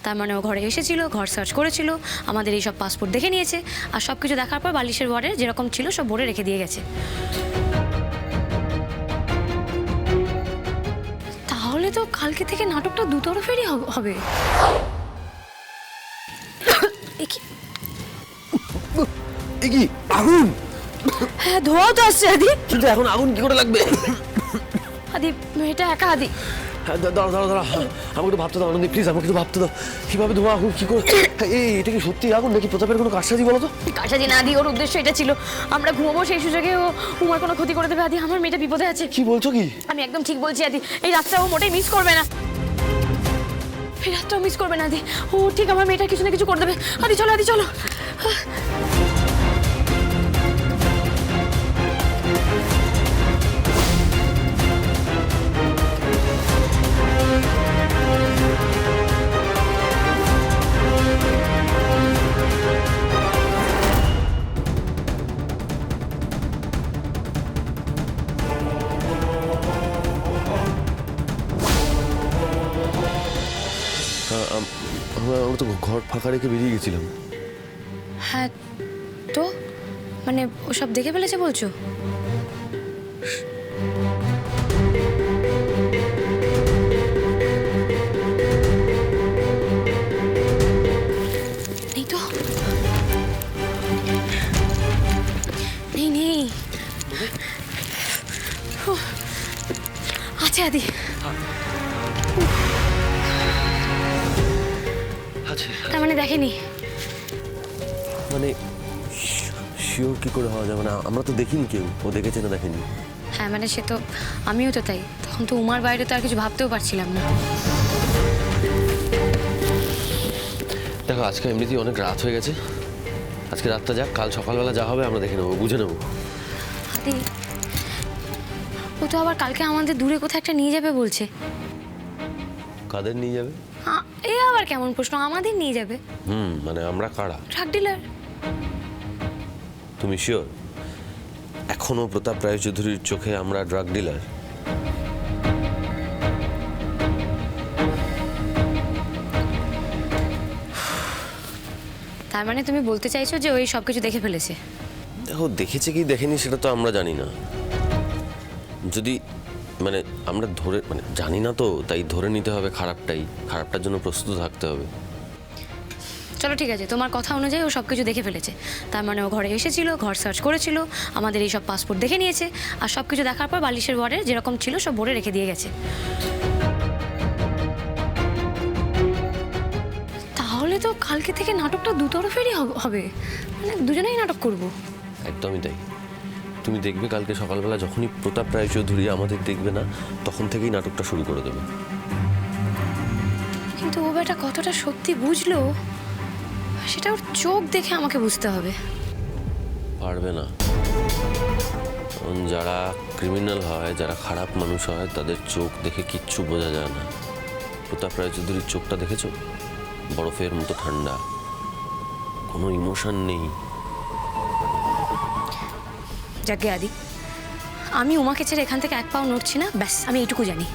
তার মানে ও ঘরে এসেছিল, ঘর সার্চ করেছিল, আমাদের এই সব পাসপোর্ট দেখে নিয়েছে, আর সব কিছু দেখার পর বালিশের ওয়ার্ডে যেরকম ছিল সব ভরে রেখে দিয়ে গেছে। তাহলে তো কালকে থেকে নাটকটা দুতরফেরই হবে। এ কি আগুন? হ্যাঁ, ধোঁয়াও তো আসছে আদি। কিন্তু এখন আগুন কি করে লাগবে? আদি, এটা একা আদি। দাঁড়া আমাকে একটু ভাবতে দাও আনন্দি, প্লিজ আমাকে একটু ভাবতে দাও। কিভাবে ধোঁয়া আগুন কি করে? এটা কি সত্যি আগুন নাকি প্রতাপের কোনো কারসাজি বলো তো? কারসাজি না আদি, ওর উদ্দেশ্য এটা ছিল আমরা ঘুমাবো, সেই সুযোগে ও উমার কোনো ক্ষতি করে দেবে। আদি, আমার মেয়েটা বিপদে আছে। কি বলছো কি? আমি একদম ঠিক বলছি আদি, এই রাতটা ও মোটেই মিস করবে না। এই রাতটাও মিস করবে না আদি, ও ঠিক আমার মেয়েটা কিছু না কিছু করে দেবে। আদি চলো, আদি চলো। আমরা তো ঘর ফাঁকা রেখে বেরিয়ে গেছিলাম। হ্যাঁ তো মানে ওসব দেখে ফেলেছে বলছো? নেই তো, নেই আছে আদি। তার মানে দেখেনি? মানে শিওর কি করে হওয়া যাবে না? আমরা তো দেখিনি, কেউ ও দেখেছে না দেখেনি। হ্যাঁ মানে সে তো, আমিও তো তাই। তখন তো উমার বাইরে তো আর কিছু ভাবতেও পারছিলাম না। দেখো আজকে এমনিতেই অনেক রাত হয়ে গেছে, আজকে রাতটা যাক, কাল সকালবেলা যা হবে আমরা দেখে নেবো, বুঝে নেবো। আদি, ও তো আবার কালকে আমাদের দূরে কোথাও একটা নিয়ে যাবে বলছে। কাদের নিয়ে যাবে? এ আবার কেমন প্রশ্ন? আমাদের নিয়ে যাবে। মানে আমরা কারা? Truck dealer. তুমি শিওর এখনো প্রতাপ রায়চৌধুরীর চোখে আমরা ড্রাগ ডিলার? তার মানে তুমি বলতে চাইছো যে ওই সব কিছু দেখে ফেলেছে? দেখো দেখেছে কি দেখেনি সেটা তো আমরা জানি না। যদি মানে আমরা ধরে মানে জানি না তো, তাই ধরে নিতে হবে খারাপটাই, খারাপটার জন্য প্রস্তুত থাকতে হবে। চলো ঠিক আছে, তোমার কথা অনুযায়ী ও সব কিছু দেখে ফেলেছে। তার মানে ও ঘরে এসেছিল, ঘর সার্চ করেছিল, আমাদের এই সব পাসপোর্ট দেখে নিয়েছে, আর সব কিছু দেখার পর বালিশের ওয়ার্ডে যেরকম ছিল সব ভরে রেখে দিয়ে গেছে। তাহলে তো কালকে থেকে নাটকটা দুতরফেরই হবে, মানে দুজনেই নাটক করব। একদমই তাই। তুমি দেখবে কালকে সকালবেলা যখনই প্রতাপ রায়চৌধুরী আমাদের দেখবে না, তখন থেকেই নাটকটা শুরু করে দেবে। কিন্তু ও বেটা কতটা সত্যি বুঝলো সেটা ওর চোখ দেখে আমাকে বুঝতে হবে। পারবে না, কারণ যারা ক্রিমিনাল হয়, যারা খারাপ মানুষ হয়, তাদের চোখ দেখে কিচ্ছু বোঝা যায় না। প্রতাপ রায়চৌধুরীর চোখটা দেখেছো? বরফের মতো ঠান্ডা, কোনো ইমোশন নেই। যাকে আদি, আমি উমাকে ছেড়ে এখান থেকে এক পাও নড়ছি না, ব্যাস আমি এইটুকু জানি।